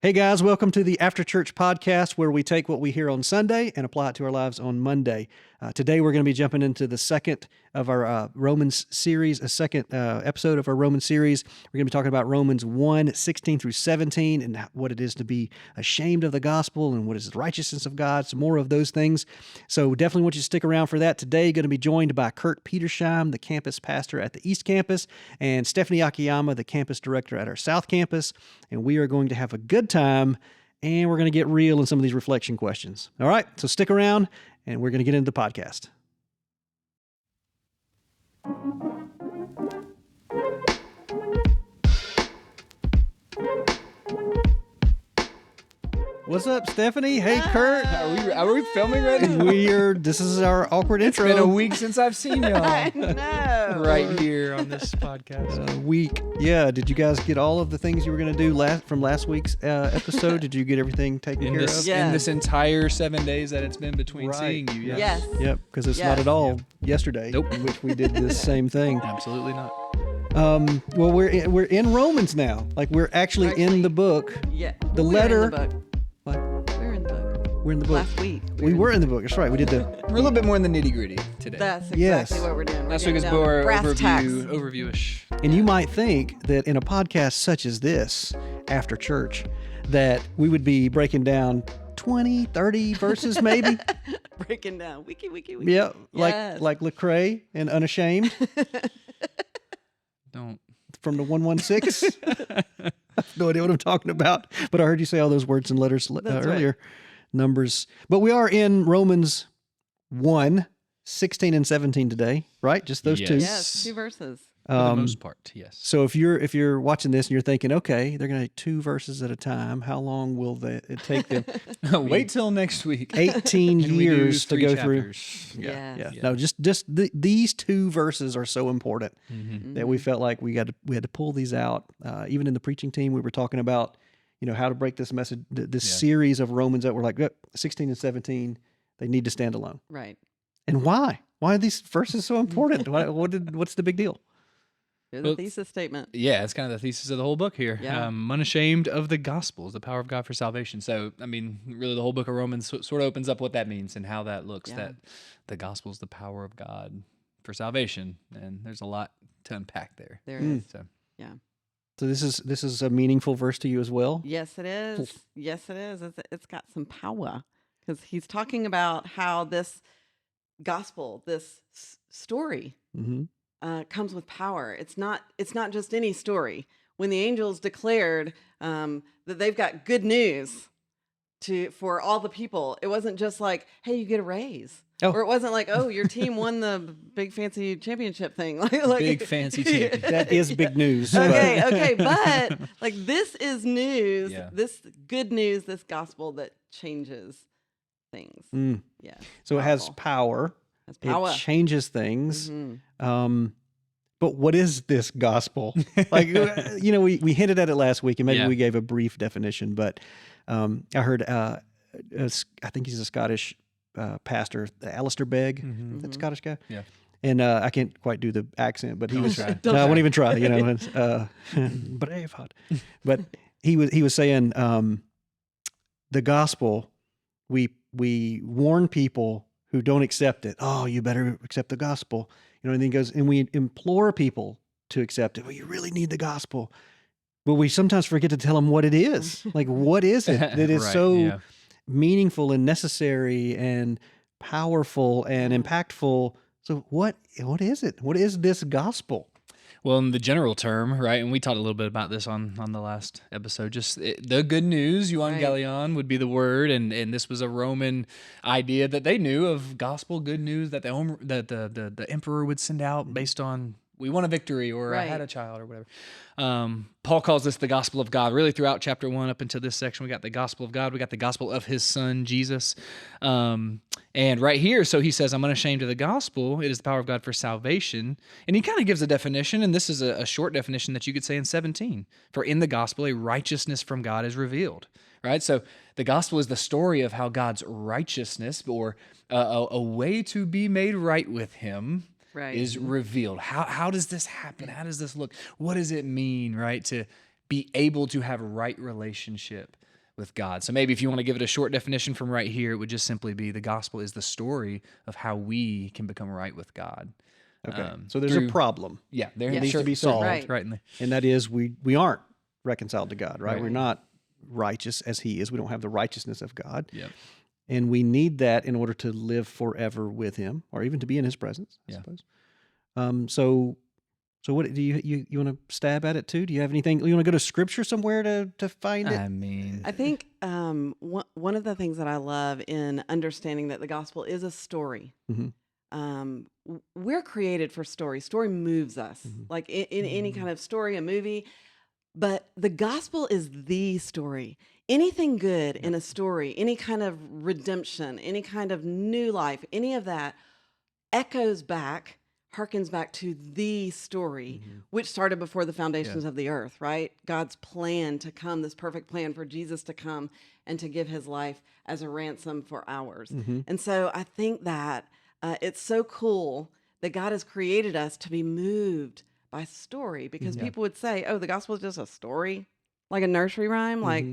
Hey guys, welcome to the After Church podcast where we take what we hear on Sunday and apply it to our lives on Monday. Today we're going to be jumping into the second of our Romans series, a second episode of our Romans series. We're going to be talking about Romans 1, 16 through 17 and what it is to be ashamed of the gospel and what is the righteousness of God, some more of those things. So definitely want you to stick around for that. Today going to be joined by Kurt Petersheim, the campus pastor at the East Campus, and Stephanie Akiyama, the campus director at our South Campus. And we are going to have a good time, and we're going to get real in some of these reflection questions. All right, so stick around, and we're going to get into the podcast. What's up, Stephanie? Hey, Kurt. Are we filming right? This is our awkward intro. It's been a week since I've seen y'all. I know. Right here on this podcast. Week. Yeah. Did you guys get all of the things you were going to do from last week's episode? Did you get everything taken care of? Yeah. In this entire 7 days that it's been between seeing you. Yes. Yep, because it's not at all yesterday, in which we did this same thing. Absolutely not. Well, we're in Romans now. Like we're actually in the book. Yeah. The We're letter. in the book. What? We're in the book. We're in the book. Last week. We were in the book. That's right. We did the. We're a little bit more in the nitty gritty today. That's exactly Yes. what we're doing. We're Last week was getting down to more brass tacks. overview-ish. And you might think that in a podcast such as this, after church, that we would be breaking down 20, 30 verses maybe. Breaking down. Wiki. Yeah, Yes. like Lecrae and Unashamed Don't. from the 116. I have no idea what I'm talking about, but I heard you say all those words and letters That's earlier. Numbers. But we are in Romans 1, 16 and 17 today, right? Just those two. Yes, 2 verses. For the most part, yes. So if you're watching this and you're thinking, okay, they're going to 2 verses at a time, how long will it take them? Wait till next week. 18 And we do years to 3 go chapters. through. Yeah. Yeah. Yeah. No, just these 2 verses are so important Mm-hmm. that we felt like we had to pull these out. Even in the preaching team, we were talking about, how to break this message, this series of Romans that were like 16 and 17. They need to stand alone. Right. And why? Why are these verses so important? What's the big deal? Here's the Well, thesis statement. Yeah, it's kind of the thesis of the whole book here. Yeah. Unashamed of the gospel is the power of God for salvation. So, I mean, really the whole book of Romans sort of opens up what that means and how that looks, Yeah. that the gospel is the power of God for salvation. And there's a lot to unpack there. There it is. So, So this is a meaningful verse to you as well. Yes, it is. Yes, it is. It's got some power because he's talking about how this gospel, this story, Mm-hmm. comes with power. It's not just any story. When the angels declared that they've got good news for all the people, it wasn't just like, hey, you get a raise. Oh. Or it wasn't like, oh, your team won the big fancy championship thing. like big fancy champion. That is big news. Okay, but like this is news, Yeah. this good news, this gospel that changes things. Mm. Yeah. So it has Powerful. power. That's power. It changes things. Mhm. But what is this gospel? Like, we hinted at it last week, and maybe Yeah. we gave a brief definition. But I heard, I think he's a Scottish pastor, Alistair Begg, Mhm. that Scottish guy. Yeah. And I can't quite do the accent, but he Don't was. try. No, I won't even try. It's, Braveheart. But he was saying the gospel. We warn people who don't accept it. Oh, you better accept the gospel. And then he goes, and we implore people to accept it. Well, you really need the gospel. But we sometimes forget to tell them what it is. Like, what is it that is Right, so yeah. meaningful and necessary and powerful and impactful? So what is it? What is this gospel? Well, in the general term, right, and we talked a little bit about this on the last episode, just the good news, euangelion would be the word, and this was a Roman idea that they knew of gospel, good news that the emperor would send out based on we won a victory or I had a child or whatever. Paul calls this the gospel of God. Really throughout chapter 1 up into this section, we got the gospel of God. We got the gospel of his son, Jesus. And right here, so he says, I'm unashamed of the gospel. It is the power of God for salvation. And he kind of gives a definition, and this is a short definition that you could say in 17. For in the gospel, a righteousness from God is revealed. Right? So the gospel is the story of how God's righteousness or a way to be made right with him is revealed. How does this happen? How does this look? What does it mean, right? To be able to have right relationship with God. So maybe if you want to give it a short definition from right here, it would just simply be the gospel is the story of how we can become right with God. Okay. So there's a problem. Yeah, there It needs to be sure, solved. right in there. And that is we aren't reconciled to God, right? Right. We're not righteous as he is. We don't have the righteousness of God. Yep. And we need that in order to live forever with him, or even to be in his presence, I suppose. So what do you want to stab at it too? Do you have anything? You want to go to scripture somewhere to find it? I mean, I think one of the things that I love in understanding that the gospel is a story. We're created for story. Story moves us, like in any kind of story, a movie. But the gospel is the story. Anything good in a story, any kind of redemption, any kind of new life, any of that echoes back, harkens back to the story, which started before the foundations of the earth, right? God's plan to come, this perfect plan for Jesus to come and to give his life as a ransom for ours. And so I think that it's so cool that God has created us to be moved by story, because people would say, oh, the gospel is just a story, like a nursery rhyme, like,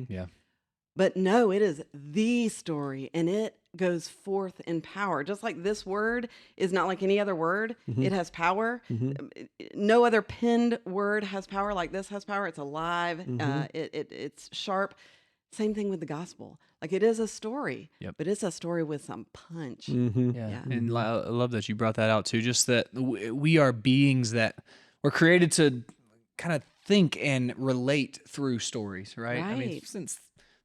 but no, it is the story, and it goes forth in power. Just like this word is not like any other word. It has power. No other penned word has power like this has power. It's alive. It's sharp. Same thing with the gospel. Like, it is a story, but it's a story with some punch. And I love that you brought that out too. Just that we are beings that were created to kind of think and relate through stories, right? I mean, since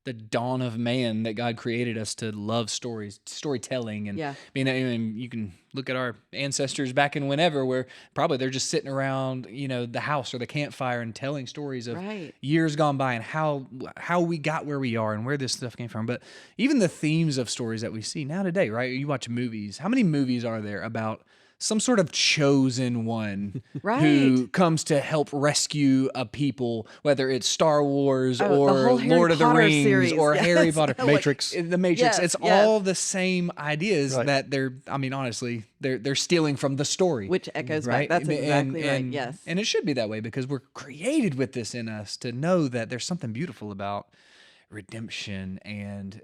the dawn of man, that God created us to love stories, storytelling. And I mean, you can look at our ancestors back in whenever, where probably they're just sitting around, the house or the campfire and telling stories of years gone by and how we got where we are and where this stuff came from. But even the themes of stories that we see now today, right? You watch movies. How many movies are there about some sort of chosen one who comes to help rescue a people, whether it's Star Wars or Lord of the Rings series, or Harry Potter, Matrix, the Matrix. It's all the same ideas that they're, I mean, honestly, they're stealing from the story, which echoes back. That's exactly right. Yes, and it should be that way, because we're created with this in us to know that there's something beautiful about redemption and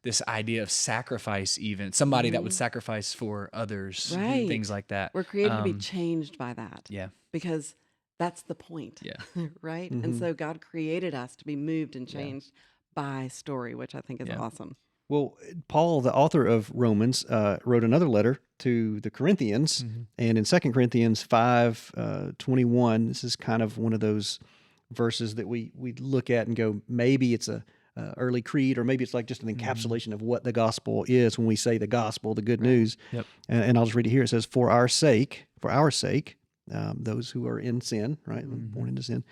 this idea of sacrifice, even somebody that would sacrifice for others, things like that. We're created to be changed by that. Yeah. Because that's the point. Yeah. Right? And so God created us to be moved and changed by story, which I think is awesome. Well, Paul, the author of Romans, wrote another letter to the Corinthians, and in 2 Corinthians 5:21, this is kind of one of those verses that we look at and go, maybe it's a early creed, or maybe it's like just an encapsulation of what the gospel is when we say the gospel, the good news. And I'll just read it here. It says, for our sake, those who are in sin, right, born into sin,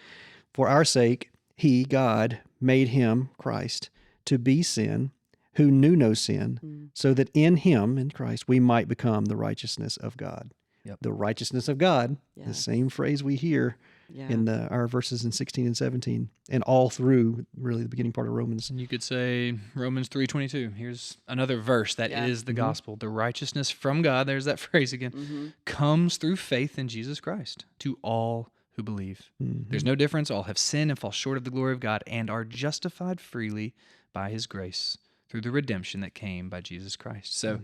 for our sake, he, God, made him, Christ, to be sin, who knew no sin, so that in him, in Christ, we might become the righteousness of God. The righteousness of God, the same phrase we hear in our verses in 16 and 17, and all through really the beginning part of Romans. And you could say Romans 3:22. Here's another verse that is the gospel. The righteousness from God, there's that phrase again, comes through faith in Jesus Christ to all who believe. There's no difference. All have sinned and fall short of the glory of God and are justified freely by his grace through the redemption that came by Jesus Christ. So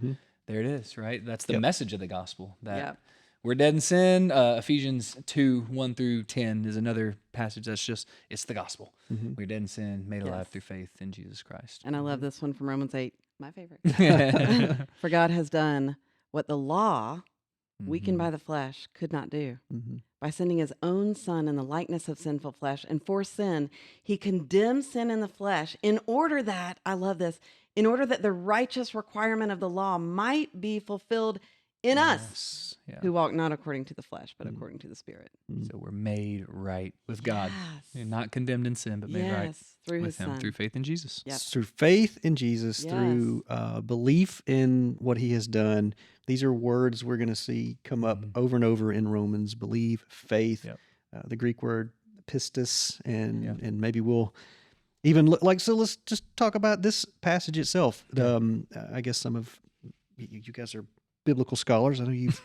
there it is, right? That's the message of the gospel, that we're dead in sin. Ephesians 2:1-10 is another passage that's just, it's the gospel. We're dead in sin, made alive through faith in Jesus Christ. And I love this one from Romans 8, my favorite. For God has done what the law, weakened by the flesh, could not do. By sending his own son in the likeness of sinful flesh, and for sin, he condemned sin in the flesh in order that, I love this, in order that the righteous requirement of the law might be fulfilled in us, who walk not according to the flesh, but according to the Spirit. So we're made right with God. You're not condemned in sin, but made right through with him, through faith in Jesus. Through faith in Jesus, through belief in what he has done. These are words we're going to see come up over and over in Romans: believe, faith, the Greek word pistis, and maybe we'll even look like, so let's just talk about this passage itself. I guess some of you guys are biblical scholars. I know you've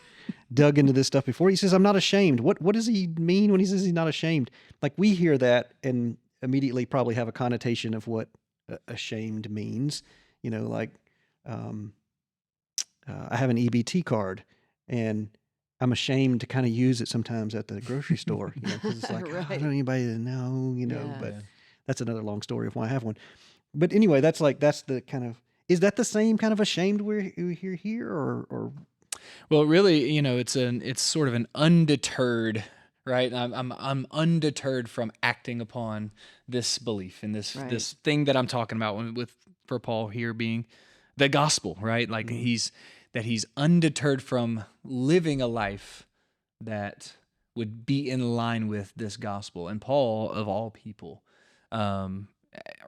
dug into this stuff before. He says, I'm not ashamed. What does he mean when he says he's not ashamed? Like, we hear that, and immediately probably have a connotation of what ashamed means. You know, like I have an EBT card, and I'm ashamed to kind of use it sometimes at the grocery store. You know, because it's like, I don't Right. want anybody to know. You know, Yeah. but Yeah. that's another long story of why I have one. But anyway, that's the kind of, is that the same kind of ashamed we hear here, or Well, really, it's sort of an undeterred, right? I'm undeterred from acting upon this belief and this Right. thing that I'm talking about for Paul here being the gospel, right? Like he's undeterred from living a life that would be in line with this gospel. And Paul, of all people, um,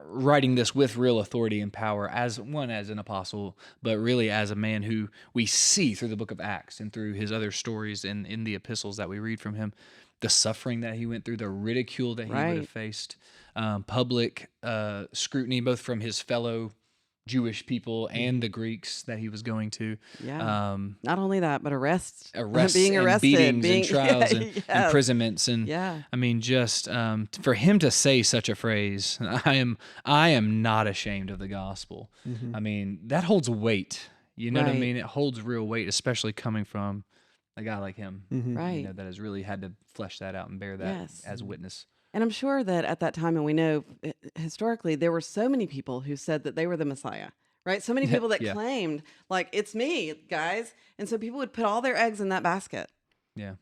writing this with real authority and power as an apostle, but really as a man who we see through the book of Acts and through his other stories and in the epistles that we read from him, the suffering that he went through, the ridicule that he would have Right. faced, public scrutiny, both from his fellow Jewish people and the Greeks that he was going to. Yeah. Not only that, but arrests, Arrests being and arrested, beatings being and trials and yes. imprisonments and Yeah. I mean just for him to say such a phrase, I am not ashamed of the gospel. I mean that holds weight. You know what I Right. mean? It holds real weight, especially coming from a guy like him. Right. That has really had to flesh that out and bear that Yes. as witness. And I'm sure that at that time, and we know historically, there were so many people who said that they were the Messiah, right? So many people that Yeah. claimed, like, it's me, guys. And so people would put all their eggs in that basket, Yeah.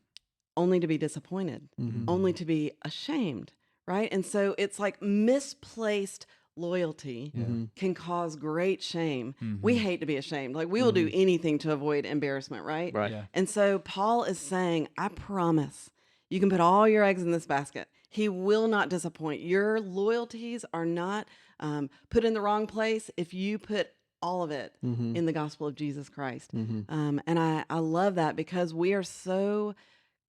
only to be disappointed, only to be ashamed, right? And so it's like misplaced loyalty can cause great shame. We hate to be ashamed. Like, we will do anything to avoid embarrassment, right? right? Yeah. And so Paul is saying, I promise you can put all your eggs in this basket. He will not disappoint. Your loyalties are not put in the wrong place if you put all of it in the gospel of Jesus Christ. And I love that because we are so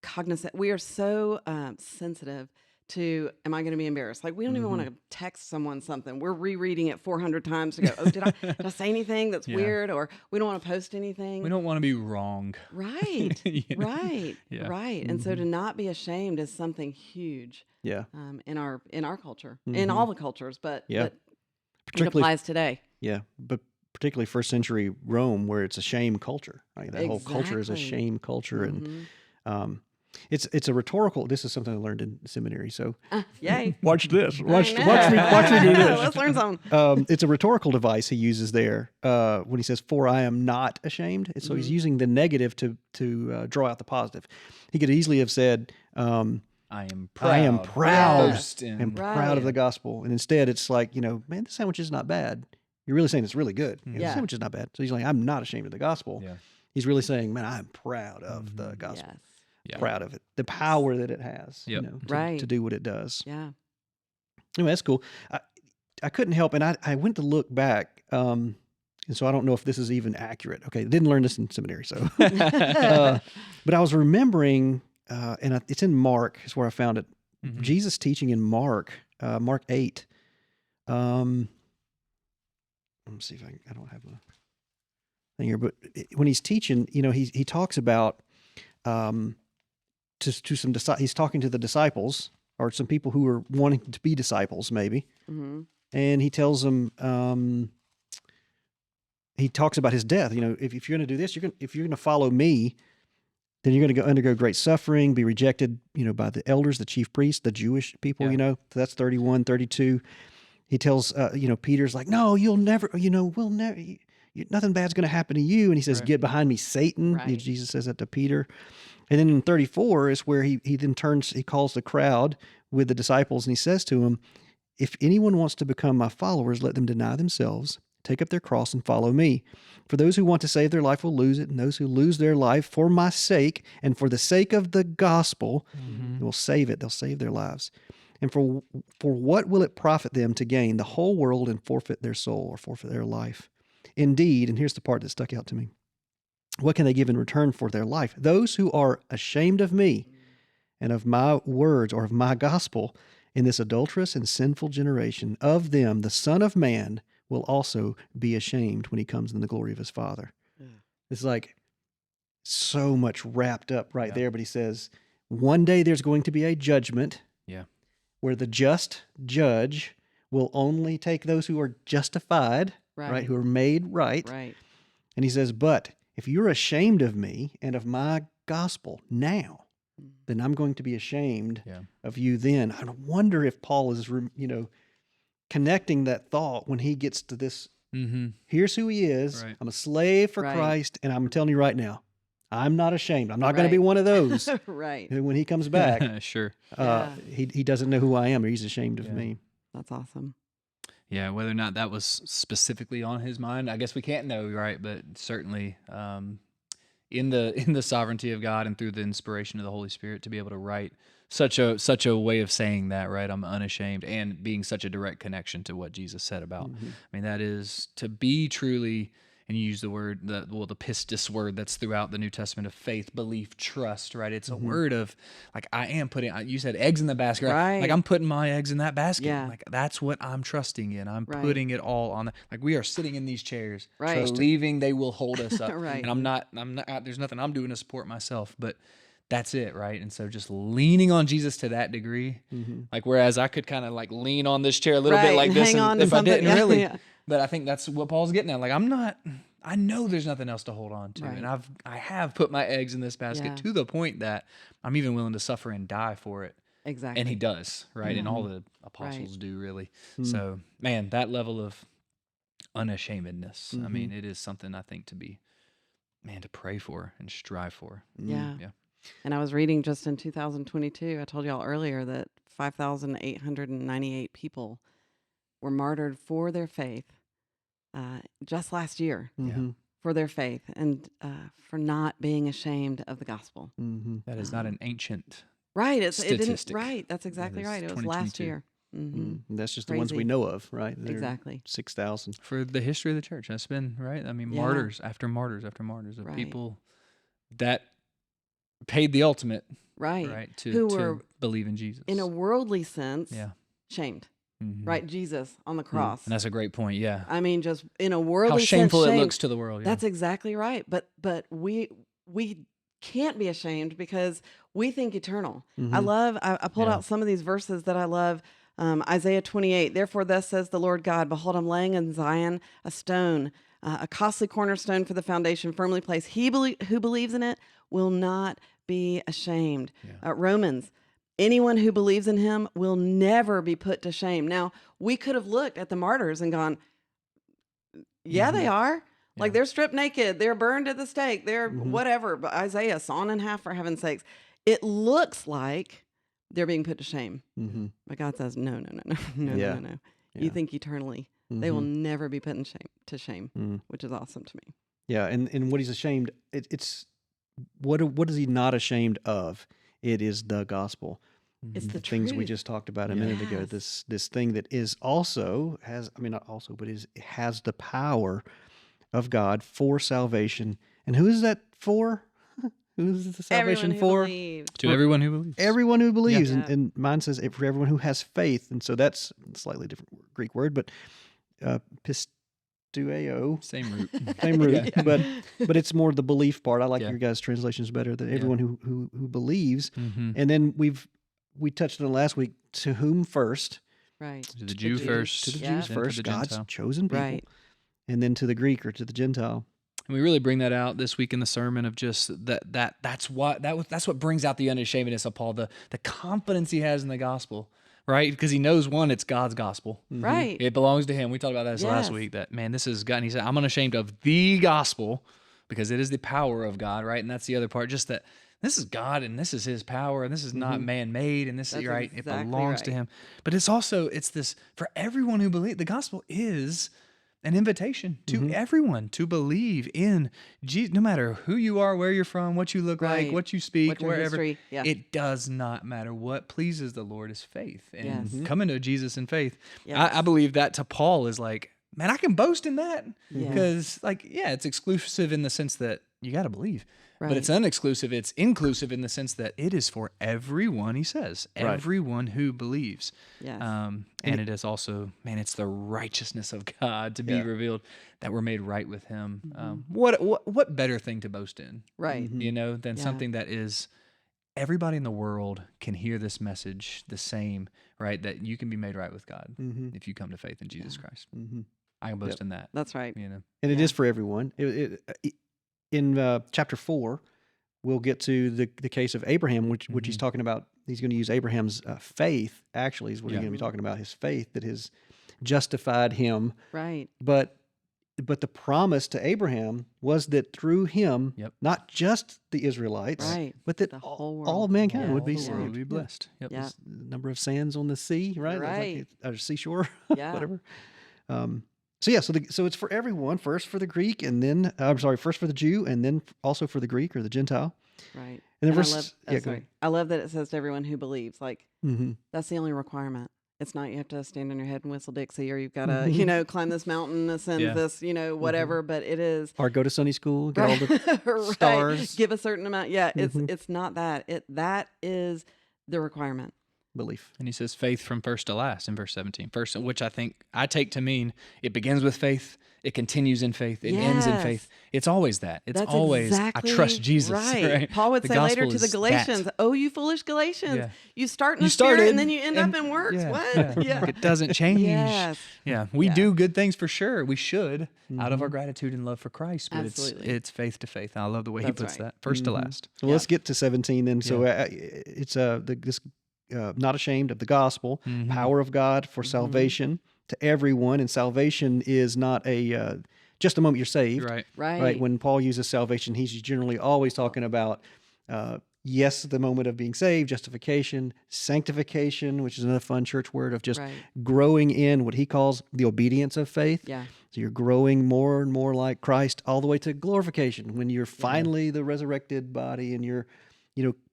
cognizant, we are so sensitive to, am I going to be embarrassed? Like, we don't even want to text someone something. We're rereading it 400 times to go, oh, did I say anything that's Yeah. weird? Or we don't want to post anything. We don't want to be wrong. Right. You know? Right. Yeah. Right. And so to not be ashamed is something huge Yeah, in our culture, in all the cultures, but, Yeah. but it particularly applies today. yeah, but particularly first century Rome, where it's a shame culture. Right? That whole culture is a Exactly. shame culture, and it's a rhetorical. This is something I learned in seminary. So Yay. watch this. I Watch know. me do this. Let's learn something. It's a rhetorical device he uses there when he says, "For I am not ashamed." And so he's using the negative to draw out the positive. He could easily have said, I am proud. "I am proud Boast in- and proud of the gospel," and instead it's like, man, this sandwich is not bad. You're really saying it's really good. The Yeah. sandwich is not bad. So he's like, I'm not ashamed of the gospel. Yeah. He's really saying, man, I'm proud of the gospel. Yes. Yeah. Proud of it, the power that it has, Yep. Right. to do what it does. Yeah. Anyway, that's cool. I couldn't help, and I went to look back, and so I don't know if this is even accurate. Okay, didn't learn this in seminary, so. But I was remembering, and it's in Mark is where I found it. Jesus teaching in Mark 8. Let me see if I don't have the thing here, but when he's teaching, he talks about to some he's talking to the disciples or some people who are wanting to be disciples, maybe, and he tells them, he talks about his death. If you're going to do this, if you're going to follow me, then you're going to undergo great suffering, be rejected, by the elders, the chief priests, the Jewish people. So that's 31, 32. He tells, Peter's like, no, you'll never, we'll never, nothing bad's going to happen to you. And he says, get behind me, Satan. Right. Jesus says that to Peter. And then in 34 is where he then he calls the crowd with the disciples, and he says to them, if anyone wants to become my followers, let them deny themselves, take up their cross and follow me. For those who want to save their life will lose it, and those who lose their life for my sake and for the sake of the gospel will save it. They'll save their lives. And for what will it profit them to gain the whole world and forfeit their soul or forfeit their life? Indeed, and here's the part that stuck out to me, what can they give in return for their life? Those who are ashamed of me and of my words or of my gospel in this adulterous and sinful generation, of them the Son of Man will also be ashamed when he comes in the glory of his Father. Yeah. It's like so much wrapped up right there, but he says, one day there's going to be a judgment where the just judge will only take those who are justified, right? Who are made right. Right. And he says, but if you're ashamed of me and of my gospel now, then I'm going to be ashamed of you then. I wonder if Paul is, connecting that thought when he gets to this. Here's who he is. Right. I'm a slave for Christ, and I'm telling you right now, I'm not ashamed. I'm not going to be one of those. Right. When he comes back, he doesn't know who I am, or he's ashamed of me. That's awesome. Yeah, whether or not that was specifically on his mind, I guess we can't know, right? But certainly, in the sovereignty of God and through the inspiration of the Holy Spirit, to be able to write such a way of saying that, right? I'm unashamed, and being such a direct connection to what Jesus said about. I mean, that is to be truly, and you use the word, the pistis word that's throughout the New Testament, of faith, belief, trust, right? It's a word of, like, I am putting, you said eggs in the basket, right? Like, I'm putting my eggs in that basket. Yeah. Like, that's what I'm trusting in. I'm putting it all on. Like, we are sitting in these chairs, believing they will hold us up. And I'm not, there's nothing I'm doing to support myself, but that's it, right? And so just leaning on Jesus to that degree, like, whereas I could kind of like lean on this chair a little bit like this, and if I didn't really, but I think that's what Paul's getting at. Like, I know there's nothing else to hold on to, and I have put my eggs in this basket to the point that I'm even willing to suffer and die for it. Exactly. And he does, right? And all the apostles do, really. So, man, that level of unashamedness, I mean, it is something I think to pray for and strive for. Yeah. And I was reading just in 2022, I told y'all earlier that 5,898 people were martyred for their faith just last year, for their faith and for not being ashamed of the gospel. That is not an ancient statistic. It didn't. Right, that's exactly right. It was last year. That's just the ones we know of, right? Exactly. 6,000 for the history of the church. That's been right. I mean, martyrs after martyrs after martyrs of people that paid the ultimate, right, to believe in Jesus. In a worldly sense, shamed, right? Jesus on the cross. And that's a great point, I mean, just in a worldly sense, how shameful it looks to the world. That's exactly right. But we can't be ashamed because we think eternal. I pulled out some of these verses that I love. Isaiah 28, therefore thus says the Lord God, behold, I'm laying in Zion a stone, a costly cornerstone for the foundation, firmly placed. He who believes in it will not be ashamed. Romans, anyone who believes in him will never be put to shame. Now, we could have looked at the martyrs and gone, they are. Like, they're stripped naked, they're burned at the stake, they're whatever, but Isaiah, sawn in half, for heaven's sakes. It looks like they're being put to shame. But God says, no. You think eternally. They will never be put to shame, which is awesome to me. Yeah, and what he's ashamed, it's what is he not ashamed of? It is the gospel. It's the things we truth. just talked about a minute ago. This thing that is also has the power of God for salvation. And who is that for? Who is the salvation for? To everyone who believes. Everyone who believes. And mine says for everyone who has faith. And so that's a slightly different Greek word, but pistueo. Same root. Same root. But it's more the belief part. I like your guys' translations better, than everyone who believes. And then we touched on it last week, to whom first? Right. To the Jew first. To the Jews first, God's Gentile. chosen people. Right. And then to the Greek or to the Gentile. And we really bring that out this week in the sermon of just that's what brings out the unashamedness of Paul, the confidence he has in the gospel, right? Because he knows, one, it's God's gospel. Right. It belongs to him. We talked about that last week, that, man, this is God. And he said, I'm unashamed of the gospel because it is the power of God, right? And that's the other part, just that this is God and this is his power and this is not man-made and this is right. It belongs to him. But it's this, for everyone who believes, the gospel is an invitation to everyone to believe in Jesus, no matter who you are, where you're from, what you look like, what you speak, wherever. It does not matter. What pleases the Lord is faith, and coming to Jesus in faith. I believe that to Paul is like, man, I can boast in that because, it's exclusive in the sense that you got to believe. But it's unexclusive. It's inclusive in the sense that it is for everyone, he says. Everyone who believes. Yes. And it is also, man, it's the righteousness of God to be revealed, that we're made right with him. What better thing to boast in? Right. Than something that is everybody in the world can hear this message the same, right? That you can be made right with God if you come to faith in Jesus Christ. I can boast in that. That's right. You know, And it is for everyone. In chapter 4, we'll get to the case of Abraham, which he's talking about. He's going to use Abraham's faith, actually, is what he's going to be talking about, his faith that has justified him. Right. But the promise to Abraham was that through him, not just the Israelites, Right. but that The whole world. all of mankind Yeah. would be The saved. world would be blessed. Yep. Yeah. The number of sands on the sea, right? Right. Or seashore, Yeah. whatever. So it's for everyone. First for the Greek, and then first for the Jew, and then also for the Greek or the Gentile. Right. And then And verse, go ahead. I love that it says to everyone who believes. Like, that's the only requirement. It's not you have to stand on your head and whistle Dixie, or you've got to, climb this mountain, ascend this, whatever. But it is, or go to Sunday school, get all the right. stars. Give a certain amount. Yeah, it's not that. That is the requirement. Belief. And he says faith from first to last in verse 17. First, which I take to mean it begins with faith, it continues in faith, it ends in faith. It's always that. It's That's always exactly I trust Jesus. Right? Paul would The say later gospel to the is Galatians, that. "Oh, you foolish Galatians, Yeah. you start in You the spirit started and then you end up in works." Yeah, What? yeah. It doesn't change. Yes. Yeah, we Yeah. do good things for sure. We should out of our gratitude and love for Christ. But Absolutely. it's faith to faith. I love the way he That's puts right. that first to last. So let's get to 17 then. So it's this not ashamed of the gospel, power of God for salvation to everyone, and salvation is not a just the moment you're saved. Right. When Paul uses salvation, he's generally always talking about yes, the moment of being saved, justification, sanctification, which is another fun church word of just growing in what he calls the obedience of faith. Yeah. So you're growing more and more like Christ all the way to glorification when you're finally the resurrected body and you're,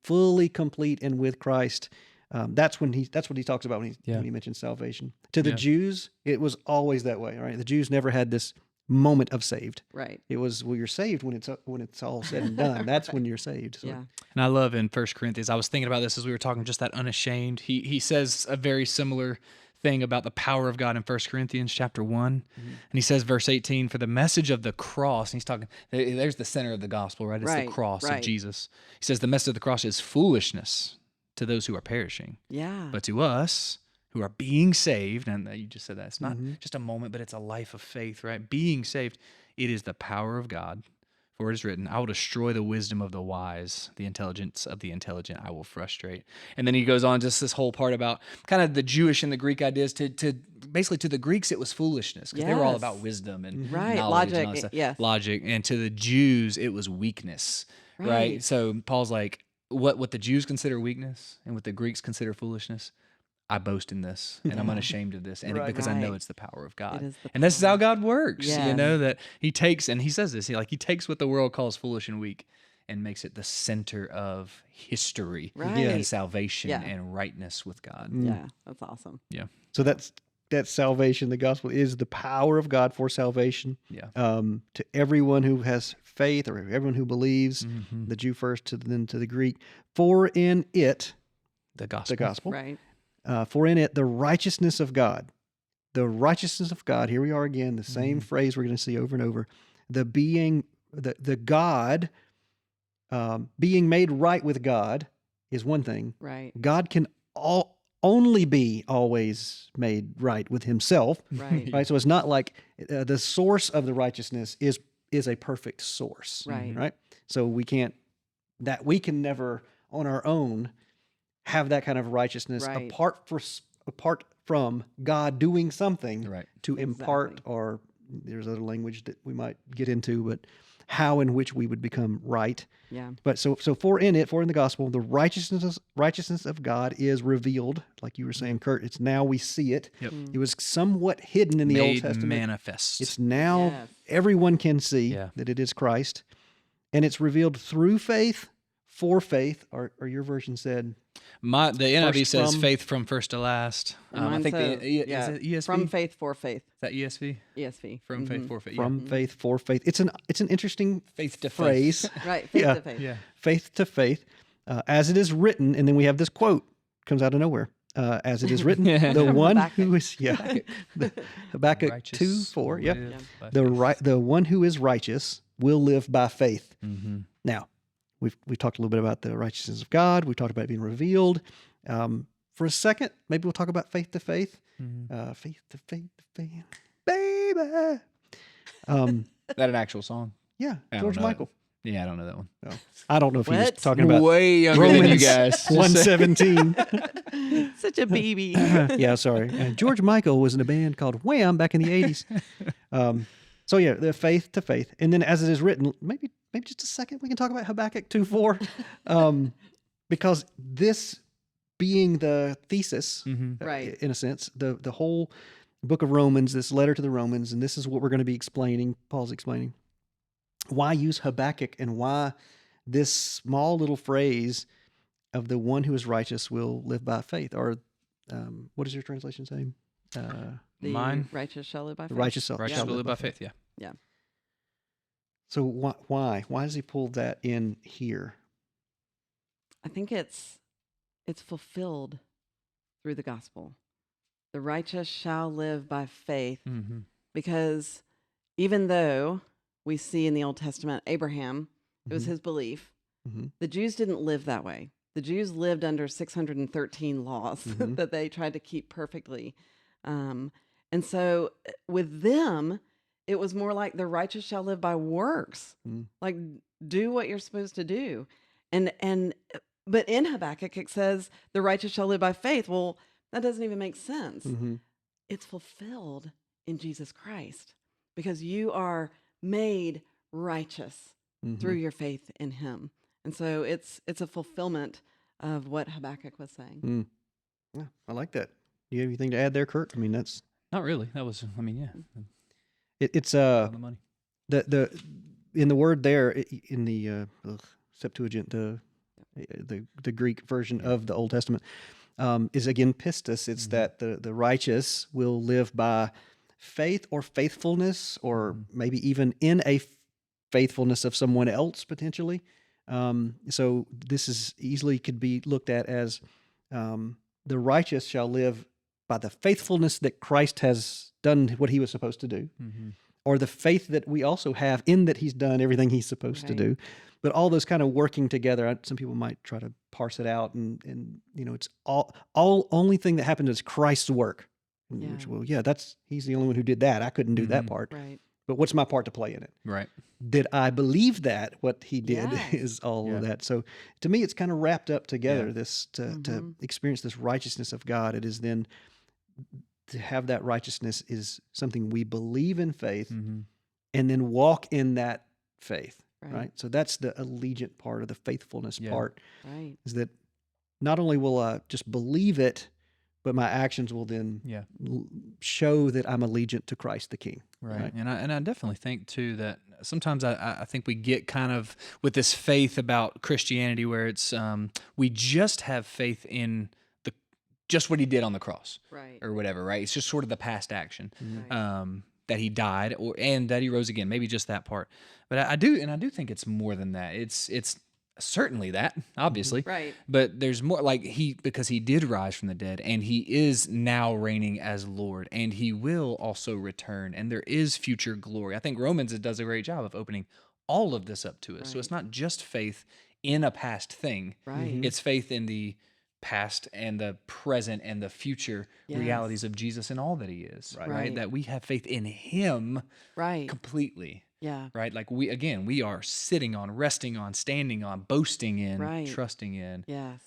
fully complete and with Christ. That's what he talks about when he mentions salvation. To the Jews, it was always that way, right? The Jews never had this moment of saved. Right. It was, you're saved when it's all said and done. That's when you're saved. So. Yeah. And I love in 1 Corinthians, I was thinking about this as we were talking, just that unashamed. He says a very similar thing about the power of God in 1 Corinthians chapter 1. And he says, verse 18, for the message of the cross, and he's talking, there's the center of the gospel, right? It's the cross of Jesus. He says the message of the cross is foolishness to those who are perishing. Yeah. But to us who are being saved, and you just said that, it's not just a moment, but it's a life of faith, right? Being saved, it is the power of God. For it is written, I will destroy the wisdom of the wise, the intelligence of the intelligent I will frustrate. And then he goes on just this whole part about kind of the Jewish and the Greek ideas. To basically to the Greeks, it was foolishness because they were all about wisdom and knowledge logic, and all that stuff. yes. Logic. And to the Jews, it was weakness, right? So Paul's like, what the Jews consider weakness and what the Greeks consider foolishness, I boast in this, and I'm unashamed of this, and because I know it's the power of God. And this is how God works, that he takes, and he says this, he takes what the world calls foolish and weak and makes it the center of history and salvation and rightness with God. Yeah, that's awesome. Yeah. So that's salvation. The gospel is the power of God for salvation. Yeah. To everyone who has faith or everyone who believes, the Jew first, then to the Greek. For in it, the gospel. Right. For in it, the righteousness of God. The righteousness of God. Here we are again, the same phrase we're going to see over and over. The God, being made right with God is one thing. Right. God can only be always made right with himself. Right. Right. So it's not like the source of the righteousness is a perfect source. Right. Right. So we can never on our own have that kind of righteousness apart from God doing something to impart, or there's other language that we might get into, but how in which we would become right. Yeah. But so for in the gospel, the righteousness of God is revealed, like you were saying, Kurt. It's now we see it. Yep. It was somewhat hidden in the Old Testament. Manifest. It's now everyone can see that it is Christ, and it's revealed through faith, for faith, or your version said. The NIV says faith from first to last. I think says, is it ESV? From faith for faith. Is that ESV? ESV. From faith for faith. From faith for faith. It's an interesting faith to phrase. Faith. Right. Faith to faith. Yeah. Faith to faith, as it is written, and then we have this quote comes out of nowhere. As it is written, the one who is Habakkuk 2:4. The one who is righteous will live by faith. Now, we talked a little bit about the righteousness of God. We talked about it being revealed. For a second, maybe we'll talk about faith to faith. Faith to faith to faith, baby. That an actual song? Yeah, I don't George know Michael. Yeah, I don't know that one. No, I don't know if he was What? talking about Way younger than you Romans guys. 1:17. Such a baby. Yeah, sorry. George Michael was in a band called Wham back in the 80s. So yeah, the faith to faith. And then as it is written, maybe just a second, we can talk about Habakkuk 2:4. Because this being the thesis, Right. in a sense, the whole book of Romans, this letter to the Romans, and this is what we're going to be explaining, Paul's explaining. Why use Habakkuk and why this small little phrase of the one who is righteous will live by faith? Or what does your translation say? The Mine? righteous shall live by The faith. righteous shall Righteous will live by faith, yeah. So why? Why does he pull that in here? I think it's fulfilled through the gospel. The righteous shall live by faith, because even though we see in the Old Testament Abraham, it was his belief. The Jews didn't live that way. The Jews lived under 613 laws that they tried to keep perfectly. And so with them, it was more like the righteous shall live by works. Like, do what you're supposed to do. But in Habakkuk, it says the righteous shall live by faith. Well, that doesn't even make sense. It's fulfilled in Jesus Christ because you are made righteous through your faith in him. And so it's a fulfillment of what Habakkuk was saying. Yeah, I like that. Do you have anything to add there, Kurt? I mean, that's Not really. That was, I mean, yeah. it's On the money. the in the word there in the Septuagint, the Greek version of the Old Testament, is again pistis. It's that the righteous will live by faith or faithfulness, or maybe even in a faithfulness of someone else potentially. So this is easily could be looked at as the righteous shall live by the faithfulness that Christ has done what he was supposed to do, or the faith that we also have in that he's done everything he's supposed to do. But all those kind of working together. Some people might try to parse it out, and it's all only thing that happened is Christ's work. Which, well, yeah, he's the only one who did that. I couldn't do that part. Right. But what's my part to play in it? Right. Did I believe that what he did Yes. is all of that? So to me, it's kind of wrapped up together. This to experience this righteousness of God. It is then to have that righteousness is something we believe in faith, and then walk in that faith. Right. So that's the allegiant part of the faithfulness part. Right. Is that not only will I just believe it, but my actions will then show that I'm allegiant to Christ the King. Right. And I definitely think too that sometimes I think we get kind of with this faith about Christianity where it's we just have faith in just what he did on the cross, or whatever, right? It's just sort of the past action, that he died and that he rose again. Maybe just that part, but I do think it's more than that. It's certainly that, obviously, Right. But there's more, like because he did rise from the dead, and he is now reigning as Lord, and he will also return, and there is future glory. I think Romans does a great job of opening all of this up to us. So it's not just faith in a past thing. Right. It's faith in the past and the present and the future realities of Jesus and all that he is, right? That we have faith in him completely. Yeah. Right? Like we are sitting on, resting on, standing on, boasting in, trusting in Yes.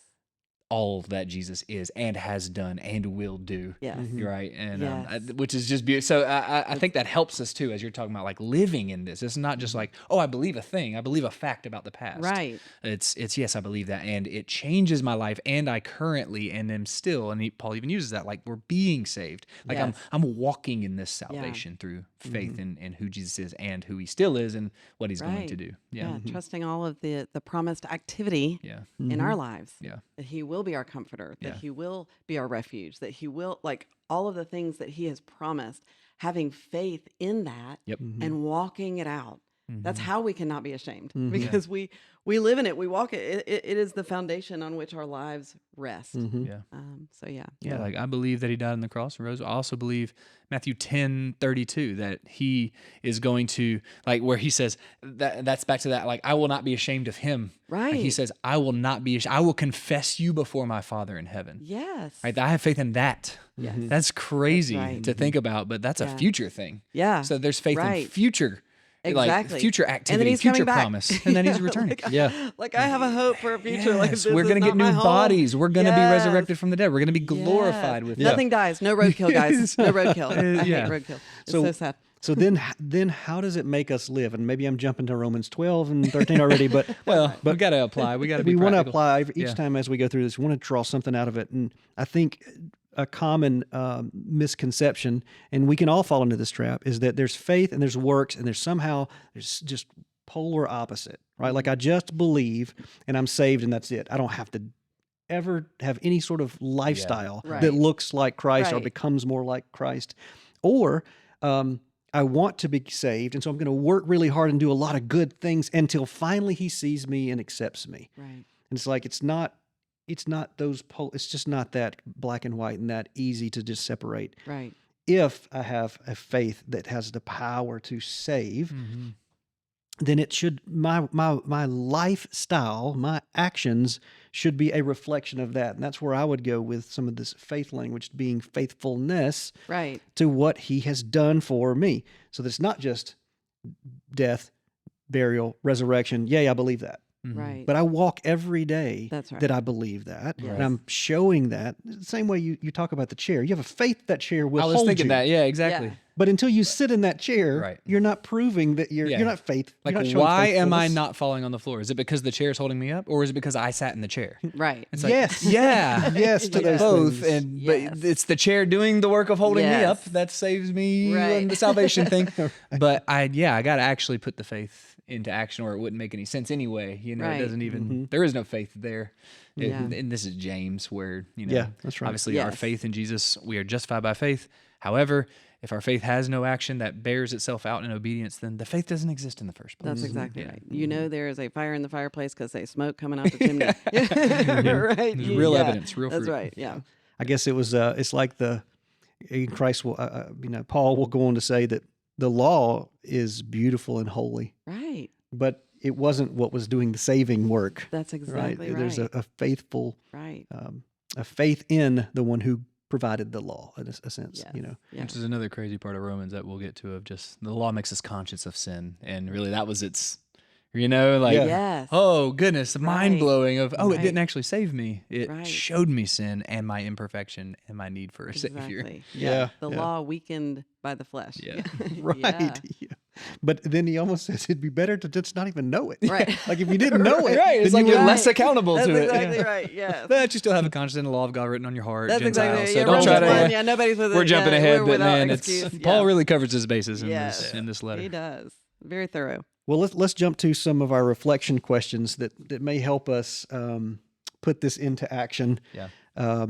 all that Jesus is and has done and will do. Yes. Right. And which is just beautiful. So I think that helps us too, as you're talking about, like living in this. It's not just like, oh, I believe a thing. I believe a fact about the past. Right. It's yes, I believe that. And it changes my life. And I currently and am still, and Paul even uses that, like we're being saved. Like I'm walking in this salvation through faith in who Jesus is and who he still is and what he's going to do. Yeah. Trusting all of the promised activity in our lives. Yeah. That he will be our comforter, that he will be our refuge, that he will, like all of the things that he has promised, having faith in that and walking it out. That's how we cannot be ashamed, Mhm. because we live in it, we walk it. It is the foundation on which our lives rest. Mhm. Yeah. So yeah. Yeah, like I believe that he died on the cross and rose. I also believe Matthew 10:32 that he is going to, like, where he says that's back to that, like, I will not be ashamed of him. Like, he Right. says, I will not be I will confess you before my Father in heaven. Yes. Right? I have faith in that. Yes. That's crazy right. to think about, but that's a Yeah. future thing. Yeah. So there's faith in Right. future, Exactly. like future And then activity, he's future coming back. promise, and then he's returning. Like I have a hope for a future. Like Yes, this we're is going to not get new my home. bodies. We're going to be Yes. resurrected from the dead. We're going to be glorified Yes. with Nothing dies. No roadkill, guys. No roadkill. I Yeah. hate roadkill. It's So- so sad. So then how does it make us live? And maybe I'm jumping to Romans 12 and 13 already, but Well, we got to apply. We got to be we want to practical. apply each Yeah. time as we go through this. We want to draw something out of it. And I think a common misconception, and we can all fall into this trap, is that there's faith and there's works, and there's just polar opposite, right? Like I just believe and I'm saved and that's it. I don't have to ever have any sort of lifestyle Right. that looks like Christ or Right. becomes more like Christ. Or I want to be saved, and so I'm going to work really hard and do a lot of good things until finally he sees me and accepts me. Right. And it's like it's not it's just not that black and white and that easy to just separate. Right. If I have a faith that has the power to save, Mhm. then it should my lifestyle, my actions should be a reflection of that. And that's where I would go with some of this faith language being faithfulness Right. to what he has done for me. So that it's not just death, burial, resurrection. Yay, I believe that. Mhm. Right. But I walk every day That's right. that I believe that. Yes. And I'm showing that. The same way you talk about the chair. You have a faith that chair will I was hold thinking you. that. Yeah, exactly. Yeah. But until you sit in that chair, Right. you're not proving that you're Yeah. not faith. Like, you're not showing why am I faithfulness. not falling on the floor? Is it because the chair's holding me up, or is it because I sat in the chair? Right. It's like, Yes. yeah, Yes to those both, things. and Yes. but it's the chair doing the work of holding me up Yes. that saves me Right. and the salvation thing. But I got to actually put the faith into action, or it wouldn't make any sense anyway. You know, Right. it doesn't even. Mm-hmm. There is no faith there. Yeah. And this is James, where Yeah, that's right. Obviously, our Yes. faith in Jesus, we are justified by faith. However, if our faith has no action that bears itself out in obedience, then the faith doesn't exist in the first place. That's exactly Yeah. right. You know there is a fire in the fireplace because there's smoke coming out the chimney. Right. There's real Yeah. evidence, real That's fruit. right. Yeah. I guess it was. It's like in Christ will. Paul will go on to say that the law is beautiful and holy, Right. but it wasn't what was doing the saving work. That's exactly right. There's a faithful, right. a faith in the one who provided the law in a sense. Yes. You know. Yeah. Which is another crazy part of Romans that we'll get to, of just the law makes us conscious of sin. And really that was its, like, Yeah. Yes. oh goodness, mind blowing of, it Right. didn't actually save me. It Right. showed me sin and my imperfection and my need for a savior. Exactly. Yeah, The yeah. law weakened by the flesh. Yeah. Right. Yeah. Yeah. But then he almost says it'd be better to just not even know it. Right. Like if you didn't know it, Right. It's then like you you're would- less accountable That's to it. exactly Yeah. right. Yes. But you still have a conscience and the law of God written on your heart. That's Gentiles. exactly. So Yeah, don't try Romans to. 1, yeah, nobody's with it. We're jumping Yeah, ahead, we're but without man, excuse. Paul Yeah. really covers his bases in Yes. this in this letter. He does. Very thorough. Well, let's jump to some of our reflection questions that may help us put this into action. Yeah.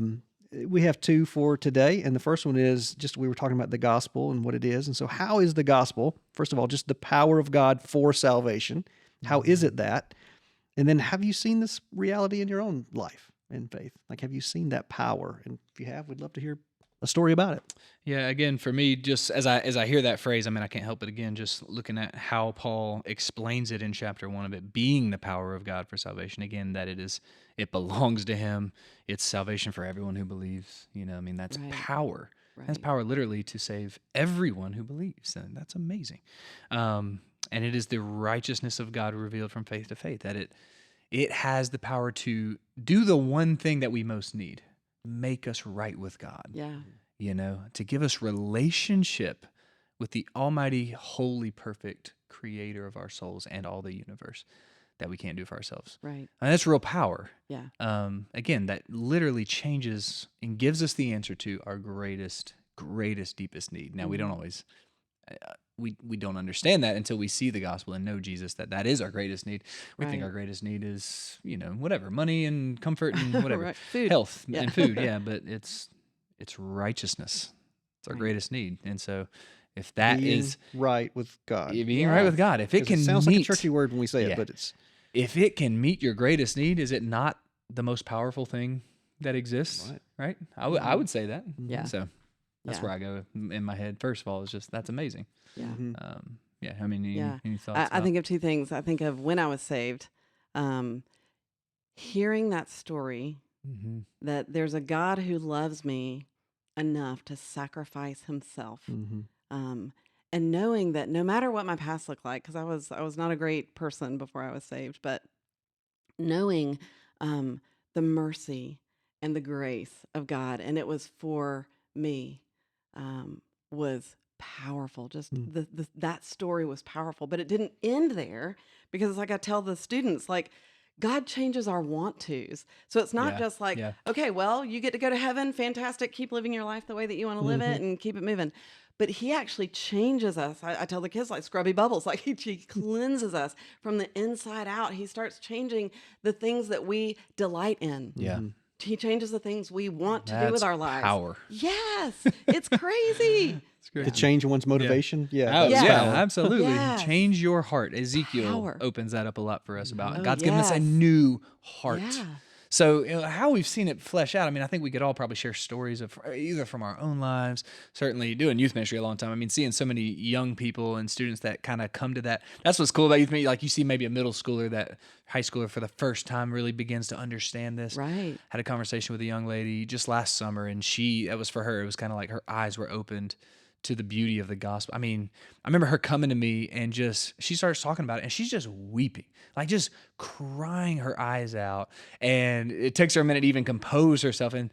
We have two for today, and the first one is just we were talking about the gospel and what it is. And so, how is the gospel? First of all, just the power of God for salvation. How is it that? And then, have you seen this reality in your own life and faith? Like, have you seen that power? And if you have, we'd love to hear a story about it. Yeah, again, for me, just as I hear that phrase, I mean, I can't help it again, just looking at how Paul explains it in chapter 1 of it, being the power of God for salvation. Again, that it belongs to him. It's salvation for everyone who believes. You know, I mean, that's Right. power. That's Right. power literally to save everyone who believes. And that's amazing. And it is the righteousness of God revealed from faith to faith, that it has the power to do the one thing that we most need, make us right with God. Yeah. You know, to give us relationship with the almighty, holy, perfect creator of our souls and all the universe that we can't do for ourselves. Right. And that's real power. Yeah. Again, that literally changes and gives us the answer to our greatest, deepest need. Now, we don't always, we don't understand that until we see the gospel and know Jesus, that is our greatest need. We think Right. our greatest need is, whatever, money and comfort and whatever, Right. Food. health Yeah. and food. Yeah, but it's righteousness. It's our Right. greatest need. And so If that being is right with God. being right with God, if it 'Cause can sounds like a meet, churchy word when we say Yeah. it, but it's if it can meet your greatest need, is it not the most powerful thing that exists? Right? I would say that. Yeah. So that's Yeah. where I go in my head. First of all, it's just that's amazing. Yeah. Yeah. I mean, Yeah. any thoughts? I think of two things. I think of when I was saved, hearing that story Mm-hmm. that there's a God who loves me enough to sacrifice himself. And knowing that no matter what my past looked like, because I was not a great person before I was saved, but knowing the mercy and the grace of God, and it was for me, was powerful. Just that story was powerful, but it didn't end there, because it's like I tell the students, like, God changes our want tos. So it's not just like, okay, well, you get to go to heaven. Fantastic. Keep living your life the way that you want to live it and keep it moving. But he actually changes us. I tell the kids, like scrubby bubbles, like he cleanses us from the inside out. He starts changing the things that we delight in. Yeah. He changes the things we want to do with our lives. Power. Yes. It's crazy. to change one's motivation. Yeah, Oh, that's yeah, power. absolutely. Yes. Change your heart. Ezekiel Power. opens that up a lot for us about Oh, God's given us a yes. new heart. Yeah. So how we've seen it flesh out, I mean, I think we could all probably share stories of either from our own lives, certainly doing youth ministry a long time. I mean, seeing so many young people and students that kind of come to that. That's what's cool about youth ministry. Like you see maybe a middle schooler, that high schooler for the first time really begins to understand this. Right. Had a conversation with a young lady just last summer, and it was for her, it was kind of like her eyes were opened to the beauty of the gospel. I mean, I remember her coming to me and she starts talking about it, and she's just weeping, like just crying her eyes out. And it takes her a minute to even compose herself. And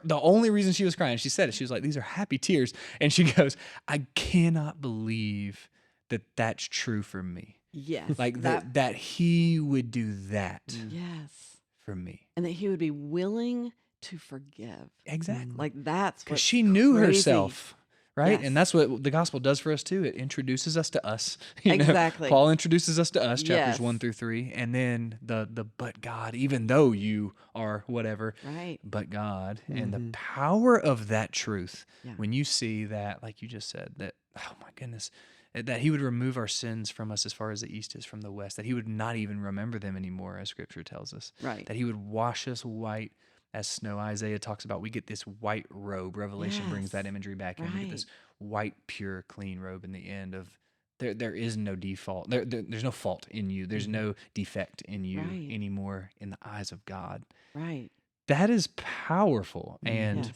the only reason she was crying, she said it, she was like, these are happy tears. And she goes, I cannot believe that that's true for me. Yes. Like that he would do that Yes. for me. And that he would be willing to forgive. Exactly. Like that's Because what's she knew crazy. herself. Right. Yes. And that's what the gospel does for us too. It introduces us to us. You know, Exactly. Paul introduces us to us, chapters Yes. 1-3. And then the but God, even though you are whatever, Right. but God, and the power of that truth. Yeah. When you see that, like you just said, that, oh my goodness, that he would remove our sins from us as far as the east is from the west, that he would not even remember them anymore, as scripture tells us. Right. That he would wash us white as snow. Isaiah talks about we get this white robe. Revelation brings that Yes. imagery back in. We get Right. this white, pure, clean robe in the end of there is no default. There's no fault in you. There's no defect in you Right. anymore in the eyes of God. Right. That is powerful. And Yes.